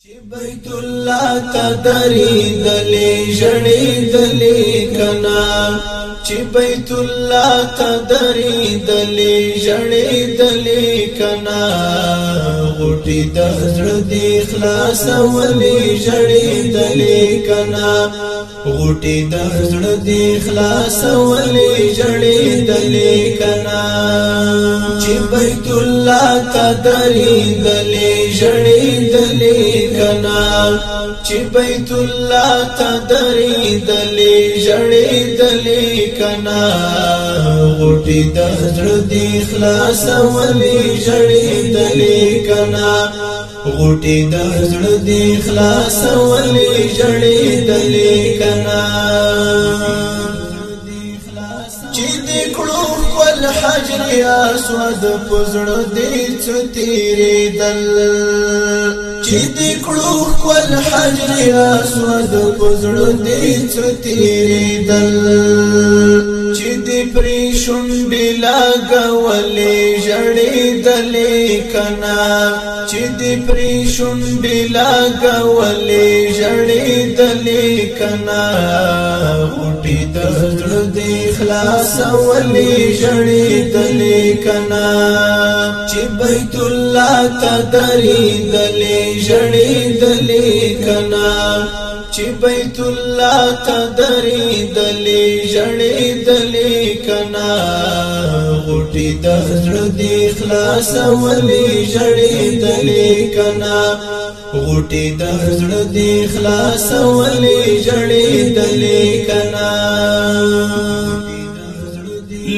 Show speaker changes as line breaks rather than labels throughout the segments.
چې بیت الله تدری دلی جړې دلی کنا چې بیت الله تدری دلی جړې دلی کنا غټي د زړه دی خلاص ولې جړې دلی کنا غټي د زړه دی خلاص ولې جړې دلی کنا چې بیت الله تدری دلی جړې دلی کنا چې بیت الله تدری دلی جړې دلی کنا غټي د زړه دی خلاص ولې جړې دلی کنا غټي د زړه دی خلاص ولې جړې دلی کنا چې دې کړو ول حجر اسود پزړه دې څتيري دل چې دې کړو ول حجر اسود پزړه دې څتيري دل چې دې پرې شونډې لاګولې جړې دلې کنا چې دې پرې شونډې لاګولې جړې دلې کنا غټي د زړه دې خلاص ولې جړې دلې کنا چې بیت الله تدری دلې جړې دلې کنا چې بیت الله تدری دلی جړې دلی کنا غټي د زړه دی خلاص ولې جړې دلی کنا غټي د زړه دی خلاص ولې جړې دلی کنا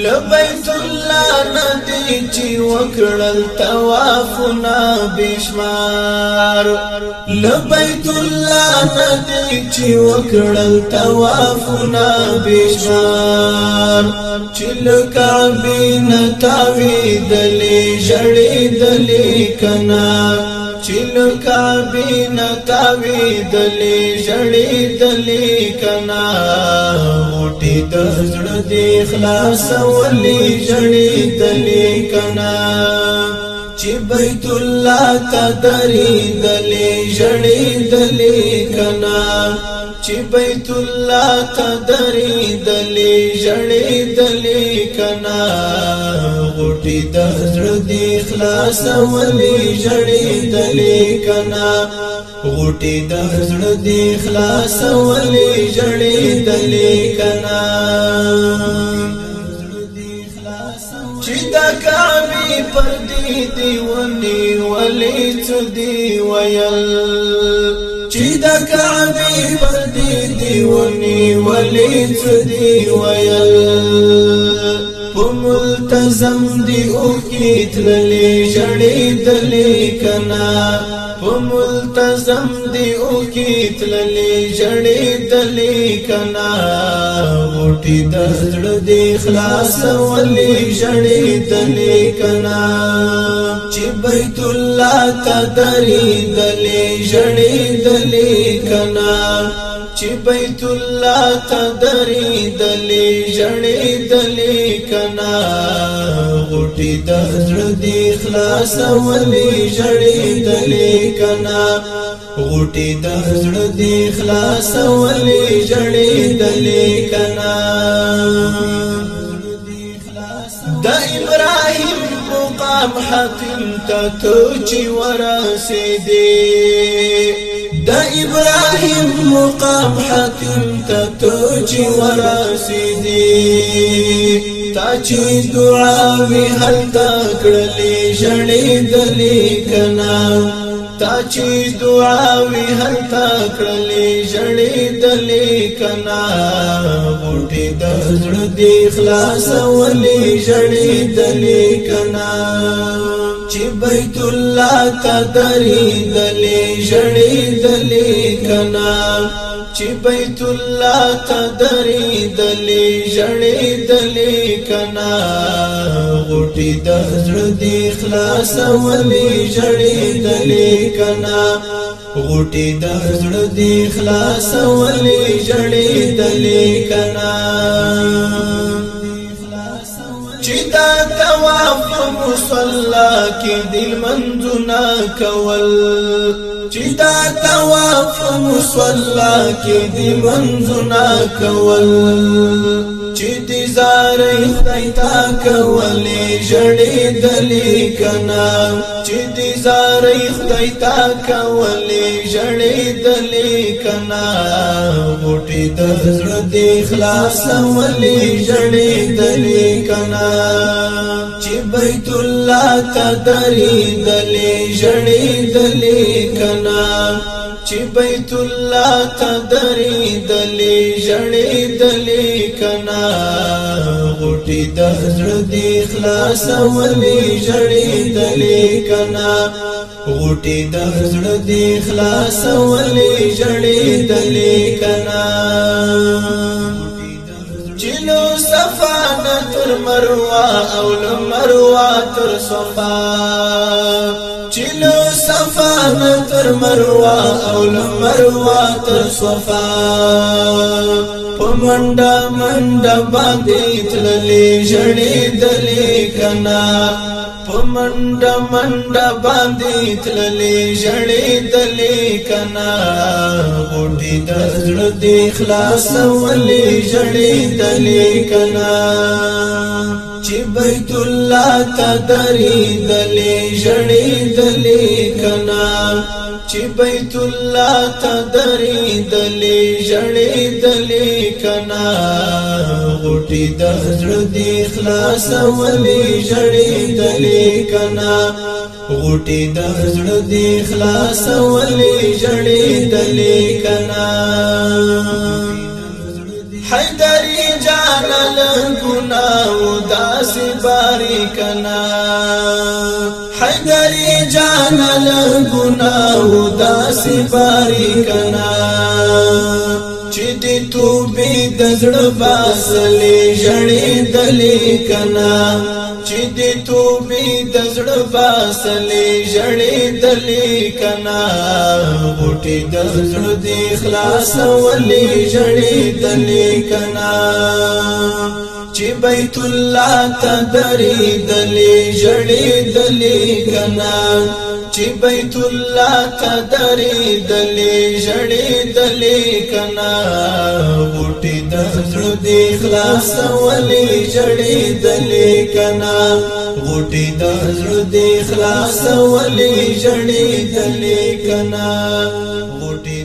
لبیت الله ندی چې وکړل طوافنا بشمار لبیت الله ندی چې وکړل طوافنا بشمار چې لکعبه نتاوی دلی جړې دلی کنا چې لکعبه نتاوی دلی جړې دلی کنا غټي د زړه دی خلاص ولې جړې دلی کنا چې بیت الله تدری دلی جړې دلی کنا چې بیت الله تدری دلی جړې دلی کنا غټي د زړه دی خلاص ولې جړې دلی کنا غټي د زړه دی خلاص ولې جړې دلی کنا چې د کعبه پر دې ونی ولې څه دی ویل چې د کعبه پر دې ونی ولې څه دی ویل په ملتزم دی او کې تللې جړې دلې کنا په ملتزم دی او کې تللې جړې دلې کنا غټي د زړه دی خلاص ولې جړې دلې کنا چې بیت الله تدری دلې جړې دلې کنا چې بیت الله تدری دلی جړې دلی کنا غټي د زړه دی خلاص ولې جړې دلی کنا غټي د زړه دی خلاص ولې جړې دلی کنا د ابراهيم مقام حاتم ته چې ورسېدې د ابراهيم مقام حاتم ته چې ورسېدې تا چې دعا وی هل تکړلې جړې دلې کنا تا چې دعا وی هل تکړلې جړې دلې کنا غټي د زړه دی خلاص ولې جړې دلې کنا چې بیت الله تدری دلی جړې دلی کنا چې بیت الله تدری دلی جړې دلی کنا غټي د زړه دی خلاص ولې جړې دلی کنا غټي د زړه دی خلاص ولې جړې دلی کنا چې د دا طواف مصلا کې دل منځونه کول چې دا طواف مصلا کې دل منځونه کول چې دې زارې خدای تا کولې جړې دلې کنا چې دې زارې خدای تا کولې جړې دلې کنا غوټې د زړه دې خلاص ولې جړې دلې کنا چې بیت الله ته درې دلې جړې دلې کنا چې بیت الله ته درې دلې جړې دلې کنا غوټې د زړه دې خلاص ولې جړې دلې کنا غوټې د زړه دې خلاص ولې جړې دلې کنا چلو صفا تر مروه او مروه تر صفا چلو صفا تر مروه او مروه تر صفا پمنډا منډا باندې تللې جړې دلې کنا پمنډا منډا باندې تللې جړې دلې کنا غوټې د زړه دې خلاص ولې جړې دلې کنا چې بیت الله ته درې دلې جړې دلې کنا چې بیت الله ته درې دلې جړې دلې کنا غوټې د زړه دې خلاص ولې جړې دلې کنا غوټې د زړه دې خلاص ولې جړې دلې کنا حیدری جان لګنا وداس باری کنا حیدری جان لګنا وداس باری کنا چې دې توبې د زړه باسلې جړې دلې کنا چې دې توبې د زړه باسلې جړې دلې کنا غوټې د زړه دې خلاص ولې جړې دلې کنا چې بیت الله ته درې دلې جړې دلې کنا چې بیت الله ته درې دلې جړې دلې کنا غوټې د زړه دې خلاص ولې جړې دلې کنا غوټې د زړه دې خلاص ولې جړې دلې کنا غوټې